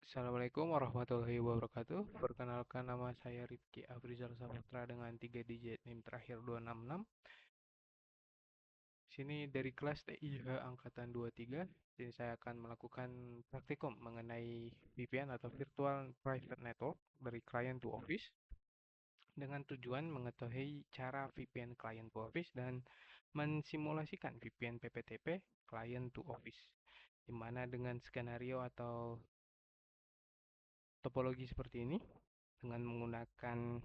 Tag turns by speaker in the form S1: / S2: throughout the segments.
S1: Assalamualaikum warahmatullahi wabarakatuh. Perkenalkan, nama saya Rifki Afrizal Saputra dengan 3 digit NIM terakhir 266. Sini dari kelas TIH angkatan 23. Jadi saya akan melakukan praktikum mengenai VPN atau Virtual Private Network dari client to office dengan tujuan mengetahui cara VPN client to office dan mensimulasikan VPN PPTP client to office, di mana dengan skenario atau topologi seperti ini dengan menggunakan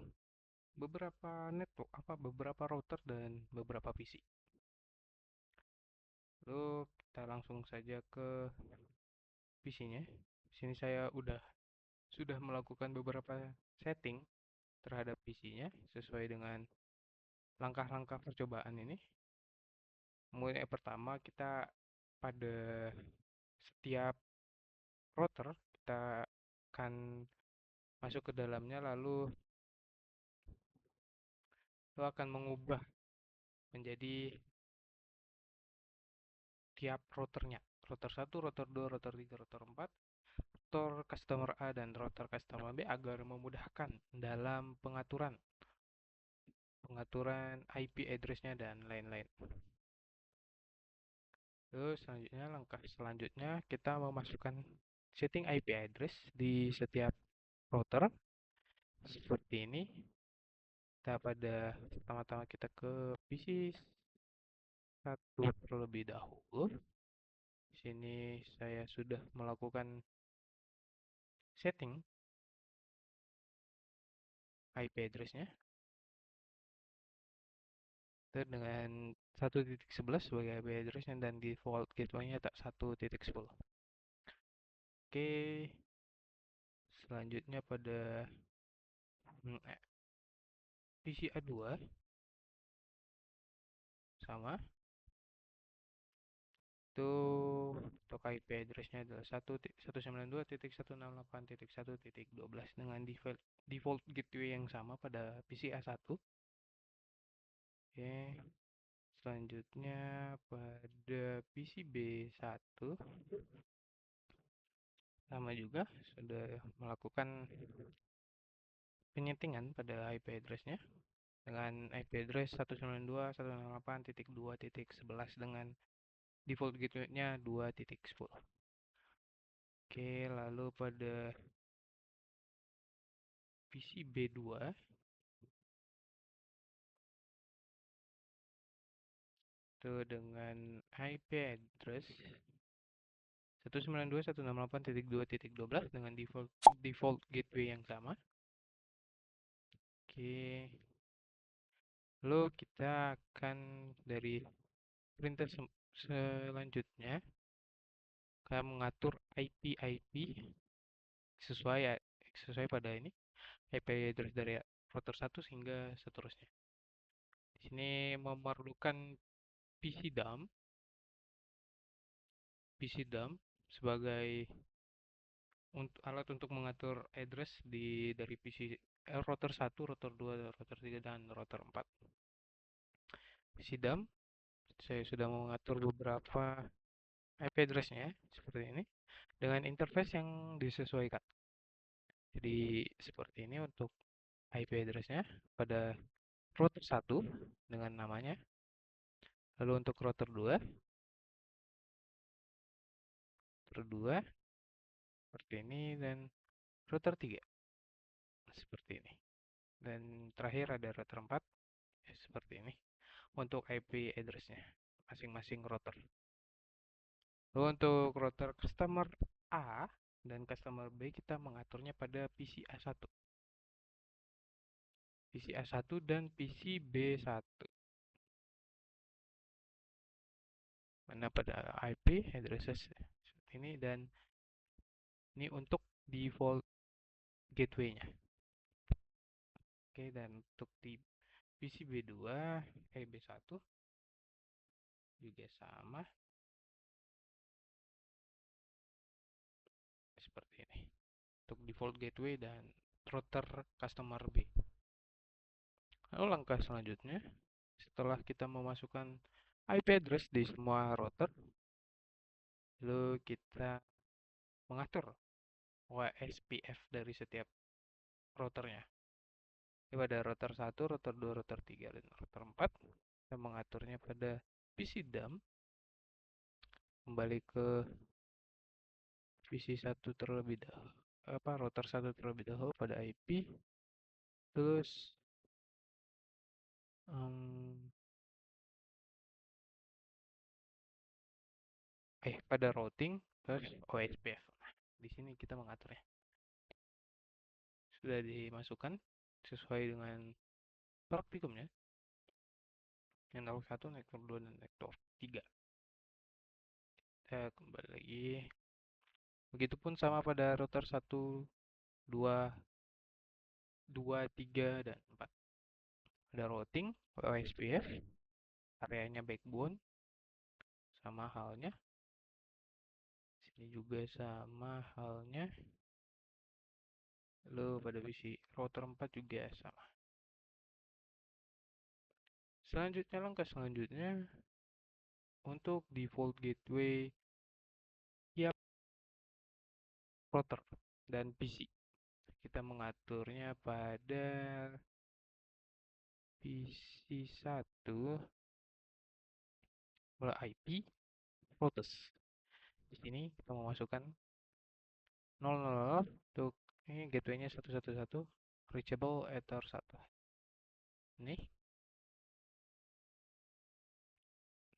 S1: beberapa router dan beberapa PC. Lalu kita langsung saja ke PC-nya. Di sini saya sudah melakukan beberapa setting terhadap PC-nya sesuai dengan langkah-langkah percobaan ini. Mulai pertama, kita pada setiap router kita akan masuk ke dalamnya, lalu itu akan mengubah menjadi tiap routernya. Router 1, router 2, router 3, router 4, router customer A dan router customer B agar memudahkan dalam pengaturan IP address-nya dan lain-lain. Terus langkah selanjutnya kita memasukkan setting IP address di setiap router seperti ini. Kita pertama-tama kita ke PC 1 terlebih dahulu. Di sini saya sudah melakukan setting IP address-nya dengan 1.11 sebagai IP address-nya dan default gateway-nya tak 1.10. Oke, selanjutnya pada PC A2 sama itu untuk IP address-nya adalah 192.168.1.12 dengan default gateway yang sama pada PC A1. Oke, selanjutnya pada PC B1 sama juga sudah melakukan penyetingan pada IP address-nya dengan IP address 192.168.2.11 dengan default gateway-nya 2.10. Oke, lalu pada PC B2 itu dengan IP address 192.168.2.12 dengan default gateway yang sama. Oke, lalu kita akan dari perintah selanjutnya akan mengatur IP sesuai pada ini IP address dari router 1 hingga seterusnya. Di sini memerlukan PC dump sebagai alat untuk mengatur address dari PC router 1, router 2, router 3 dan router 4. PC dump saya sudah mengatur beberapa IP address-nya seperti ini dengan interface yang disesuaikan. Jadi seperti ini untuk IP address-nya pada router 1 dengan namanya. Lalu untuk router 2 seperti ini dan router 3 seperti ini. Dan terakhir ada router 4 seperti ini untuk IP address-nya masing-masing router. Lalu untuk router customer A dan customer B kita mengaturnya pada PC A1. PC A1 dan PC B1. Mana pada IP addresses seperti ini dan ini untuk default gateway-nya. Oke, dan untuk di PC B2, B1 juga sama seperti ini. Untuk default gateway dan router customer B. Lalu langkah selanjutnya, setelah kita memasukkan IP address di semua router, lalu kita mengatur OSPF dari setiap routernya. Jadi pada router 1, router 2, router 3, dan router 4 kita mengaturnya pada PC dump. Kembali ke PC 1 terlebih dahulu, router 1 terlebih dahulu pada IP, terus pada routing, terus OSPF. Nah, di sini kita mengaturnya. Sudah dimasukkan sesuai dengan praktikumnya. Yang network 1, network 2, dan network 3. Kita kembali lagi. Begitupun sama pada router 1, 2, 3, dan 4. Ada routing, OSPF, areanya backbone, sama halnya. Sini juga sama halnya. Lalu pada PC router 4 juga sama. Selanjutnya, langkah selanjutnya untuk default gateway tiap router dan PC. Kita mengaturnya pada PC 1 IP routers. Di sini kita memasukkan 00 untuk ini gateway-nya 111 reachable ether 1. Ini.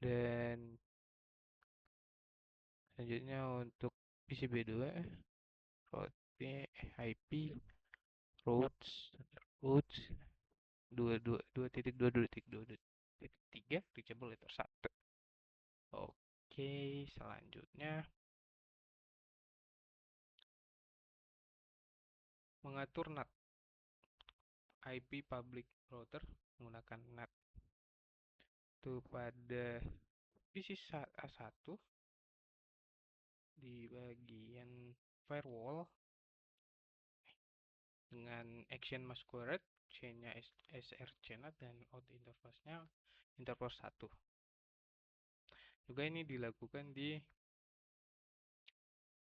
S1: Dan selanjutnya untuk PCB2 IP routes 2.2.2.2.3 reachable ether 1. Oke, selanjutnya mengatur NAT IP public router menggunakan NAT itu pada PC A1 di bagian firewall dengan action masquerade, chain-nya SRCNAT, dan out interface-nya interface 1. Juga ini dilakukan di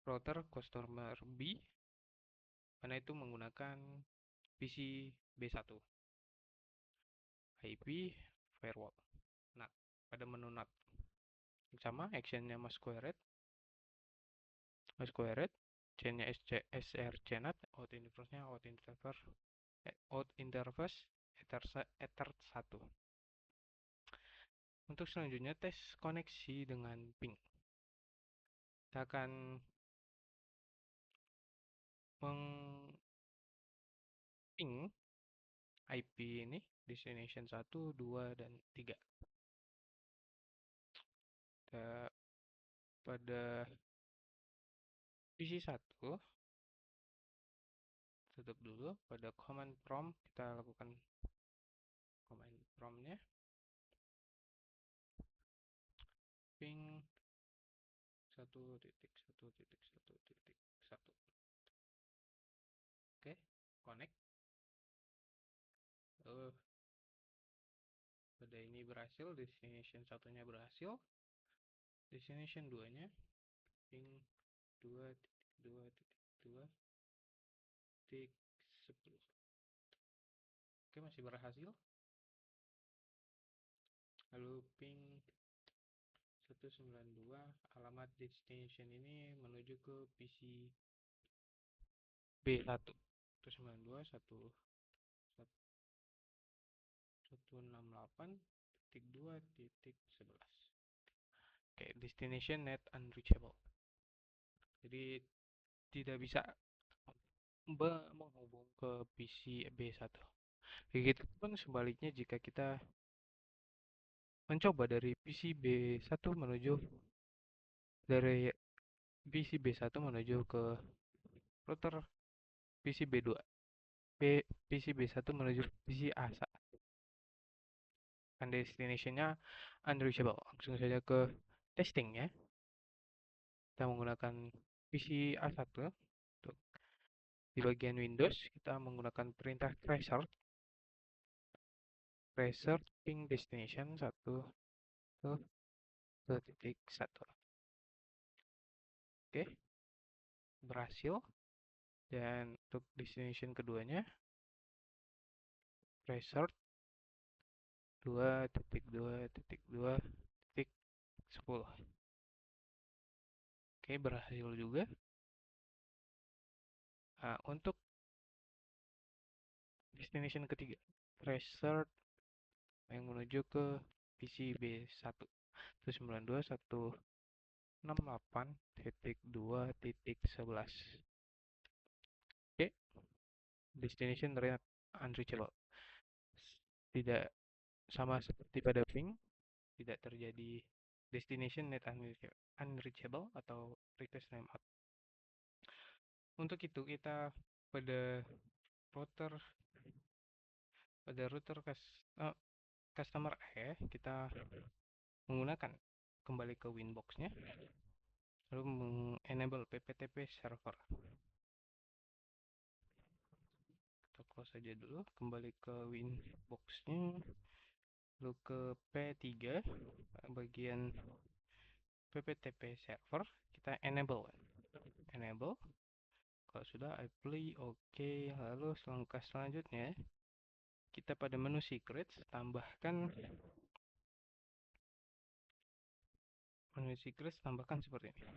S1: router customer B, karena itu menggunakan PC B1 IP firewall NAT pada menu NAT sama actionnya masquerade, chainnya SRCNAT, out interface ether 1. Untuk selanjutnya tes koneksi dengan ping. Kita akan meng-ping IP ini destination 1, 2, dan 3. Kita pada PC 1 tutup dulu. Pada command prompt kita lakukan command promptnya ping 1.1.1.1. Oke, connect. Pada ini berhasil, destination 1-nya berhasil. Destination 2-nya ping 2.2.2.10. Oke, masih berhasil. Lalu ping 192, alamat destination ini menuju ke PC B1. 192.168.2.11. Oke, destination net unreachable. Jadi tidak bisa menghubung ke PC B1. Begitu pun sebaliknya jika kita mencoba dari PC B1 menuju ke router PC B2. PC B1 menuju PC A1. Dan destination-nya unreachable. Langsung saja ke testingnya. Kita menggunakan PC A1 untuk di bagian Windows kita menggunakan perintah tracer ping destination 1.1. Oke, berhasil. Dan untuk destination keduanya, resort 2.2.2.10. Oke, berhasil juga. Nah, untuk destination ketiga, resort yang menuju ke PC B1 192.168.2.11. Oke, destination net unreachable. Tidak sama seperti pada ping, tidak terjadi destination net unreachable atau request timeout. Untuk itu kita pada router customer kita menggunakan kembali ke Winbox-nya lalu enable pptp server. Kita close saja dulu, kembali ke Winbox-nya, lalu ke P3 bagian pptp server kita enable. Kalau sudah apply, oke. Lalu langkah selanjutnya kita pada menu secrets tambahkan seperti ini.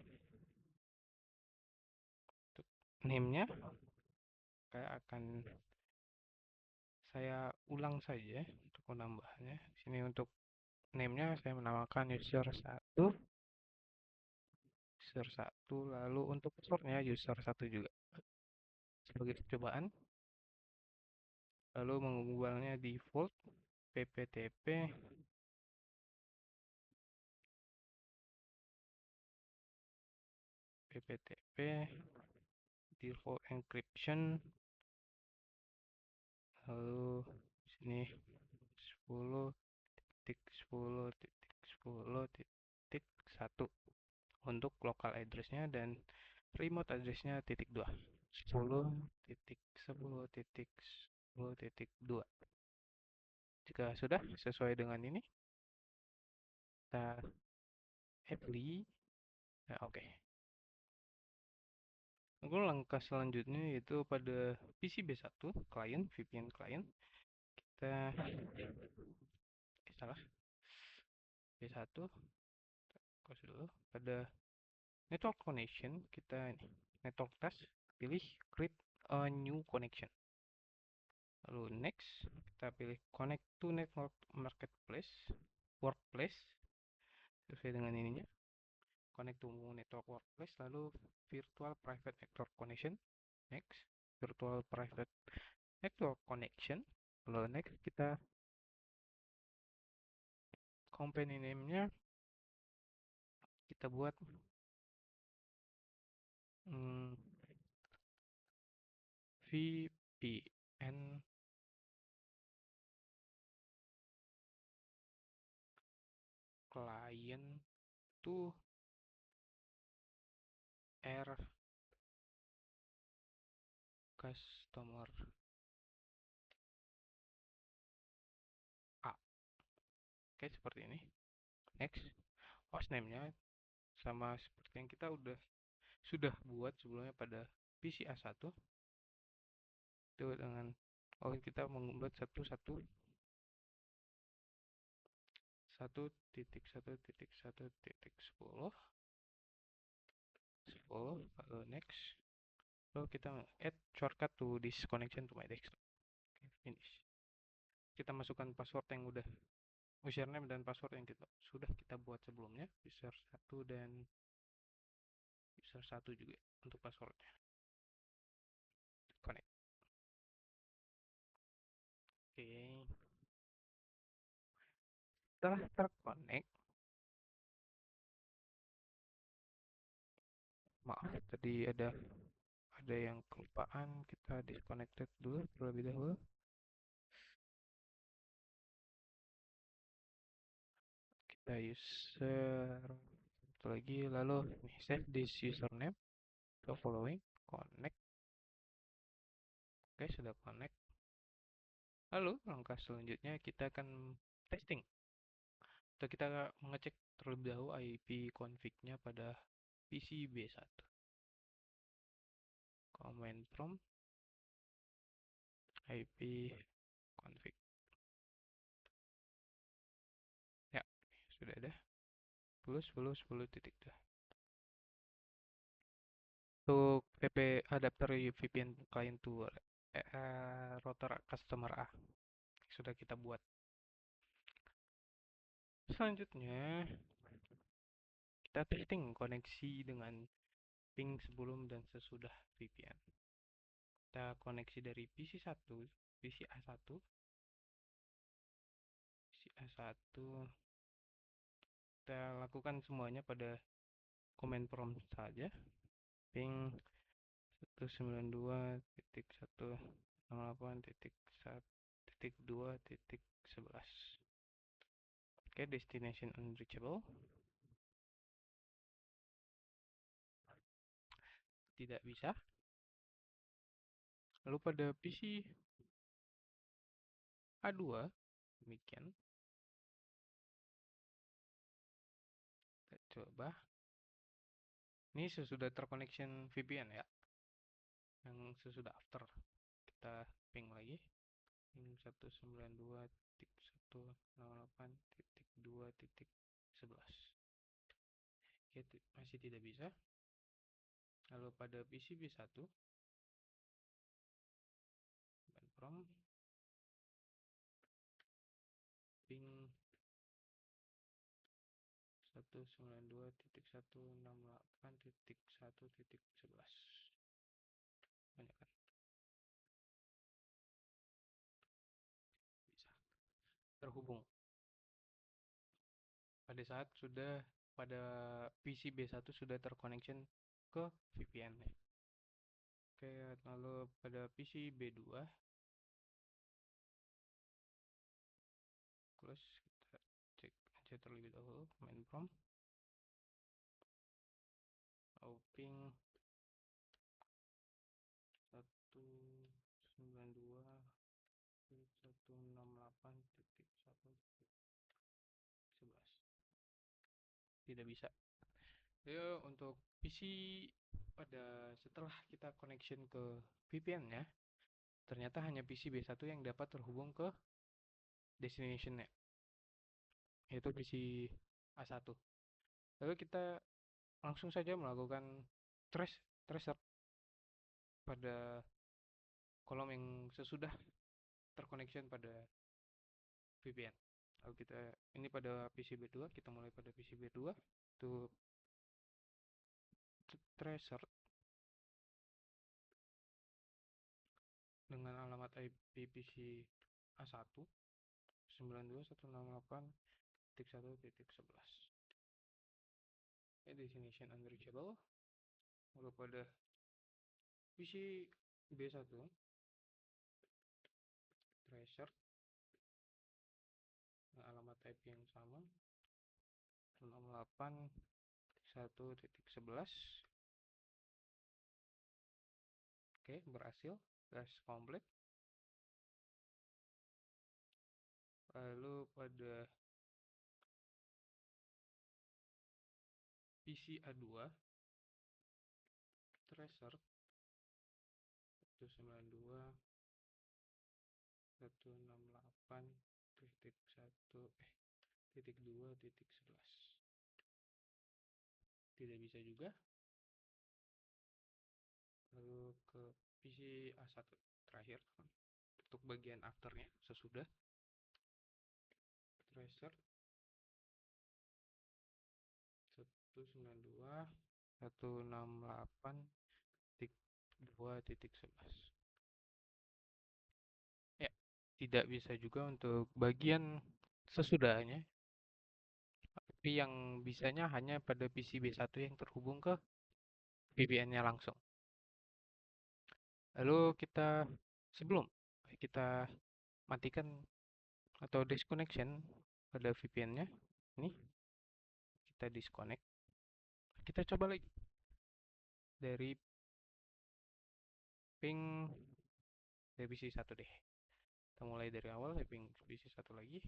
S1: Untuk name-nya saya ulang saja untuk menambahnya. Sini untuk name-nya saya menamakan user1, lalu untuk password-nya user1 juga. Sebagai percobaan, lalu mengubahnya default pptp default encryption, lalu sini 10.10.10.1 untuk local address-nya dan remote address-nya .2 10.10.10.2. Jika sudah sesuai dengan ini, kita apply. Nah, oke. Lalu langkah selanjutnya yaitu pada PC B1 client, VPN client, kita salah B1 dulu pada network connection, kita ini network task, pilih create a new connection, lalu next kita pilih connect to network marketplace workplace sesuai dengan ininya, connect to network workplace, lalu virtual private network connection, next virtual private network connection, lalu next kita company name-nya kita buat VPN client to air customer A. Oke, seperti ini. Next, hostname-nya sama seperti yang kita sudah buat sebelumnya pada PC A1. Itu dengan kita membuat 1.1.1.1.10, lalu next, lalu kita add shortcut to this connection to my desktop. Finish. Kita masukkan password yang username dan password yang sudah kita buat sebelumnya, user1 dan user1 juga untuk passwordnya. Connect. Oke. Setelah terconnect, maaf tadi ada yang kelupaan, kita disconnected dulu terlebih dahulu. Kita user satu lagi, lalu save this username, so following, connect. Oke, sudah connect. Lalu langkah selanjutnya kita akan testing, atau kita mengecek terlebih dahulu IP config-nya pada PC B1. main prompt IP config. Ya, sudah ada. 10 titik dah. Untuk VP adapter VPN client to router customer A sudah kita buat. Selanjutnya kita testing koneksi dengan ping sebelum dan sesudah VPN. Kita koneksi dari PC1, PC A1, kita lakukan semuanya pada command prompt saja. Ping 192.168.1.2.11. Oke, destination unreachable. Tidak bisa. Lalu pada PC A2 demikian. Kita coba. Ini sesudah terconnection VPN ya. Yang sesudah after kita ping lagi. Ping 192.168.2.11. Oke, masih tidak bisa. Lalu pada PC B1 from ping 192.168.1.11. Banyak kan? Bisa terhubung. Pada saat sudah pada PC B1 sudah terconnection ke VPN. Oke, lalu pada PC B2 close, kita cek aja terlebih dahulu main prompt ping 192.168.1.11. Tidak bisa. Ya, untuk PC pada setelah kita connection ke VPN ya, ternyata hanya PC B1 yang dapat terhubung ke destination-nya, yaitu PC A1. Lalu kita langsung saja melakukan tracer pada kolom yang sesudah terconnection pada VPN. Lalu kita ini pada PC B2, kita mulai pada PC B2 untuk tracer dengan alamat IP PC A1 92.168.1.11. Destination unreachable. Lalu pada PC B1 tracer dengan alamat IP yang sama 168.1.11. Oke, berhasil, gas komplit. Lalu pada PC A2 tracer 192.168.2.11. Tidak bisa juga. Lalu ke PC A1 terakhir untuk bagian afternya sesudah tracer 192.168.2.11. Ya, tidak bisa juga untuk bagian sesudahnya, tapi yang bisanya hanya pada PC B1 yang terhubung ke VPN-nya langsung. Lalu sebelum kita matikan atau disconnection pada VPN-nya, ini kita disconnect. Kita coba lagi dari ping PC1 deh. Kita mulai dari awal, ping PC1 lagi.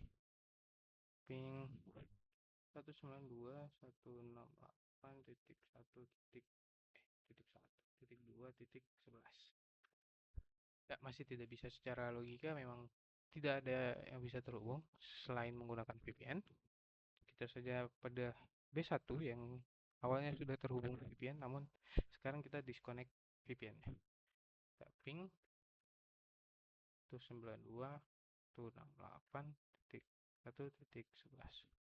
S1: Ping 192.168.1.2.11. 2.11. Ya, masih tidak bisa secara logika, memang tidak ada yang bisa terhubung selain menggunakan VPN. Kita saja pada B1 yang awalnya sudah terhubung VPN, namun sekarang kita disconnect VPN-nya. Kita ping 192.168.1.11.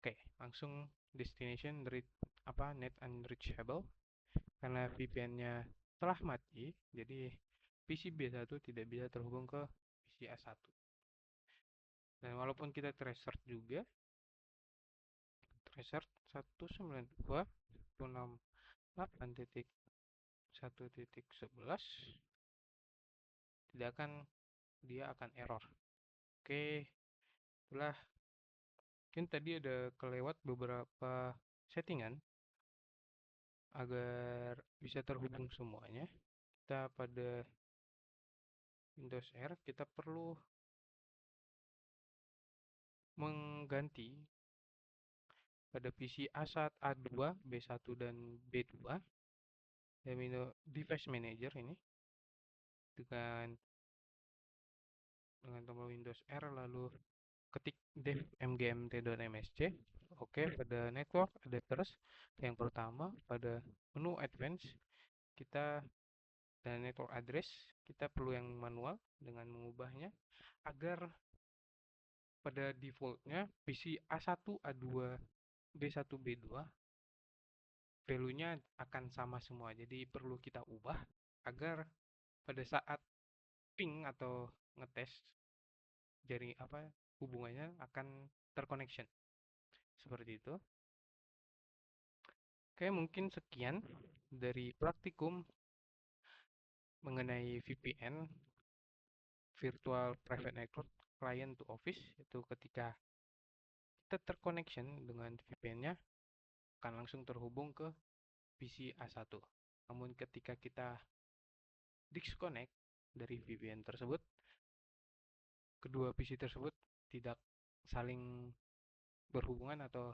S1: Oke, langsung destination net unreachable karena VPN-nya telah mati, jadi PC B1 tidak bisa terhubung ke PC A1. Dan walaupun kita restart juga, restart 192.168.1.11, tidak akan, dia akan error. Oke, itulah mungkin tadi ada kelewat beberapa settingan agar bisa terhubung semuanya. Kita pada Windows R kita perlu mengganti pada PC A1, A2, B1 dan B2 dan Windows Device Manager ini dengan tombol Windows R, lalu ketik dev mgmt.msc. Oke, pada network adapters yang pertama pada menu advance kita dan network address kita perlu yang manual dengan mengubahnya agar pada defaultnya PC A1, A2, B1, B2 value-nya akan sama semua. Jadi perlu kita ubah agar pada saat ping atau ngetes jaring hubungannya akan terconnection. Seperti itu. Oke, mungkin sekian dari praktikum mengenai VPN, Virtual Private Network Client to Office, itu ketika kita terconnection dengan VPN-nya akan langsung terhubung ke PC A1. Namun ketika kita disconnect dari VPN tersebut, kedua PC tersebut tidak saling berhubungan atau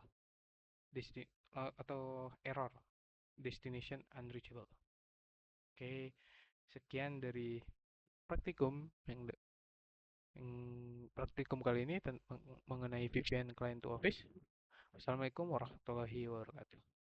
S1: error destination unreachable. Oke, sekian dari praktikum yang praktikum kali ini mengenai VPN client to office. Wassalamualaikum warahmatullahi wabarakatuh.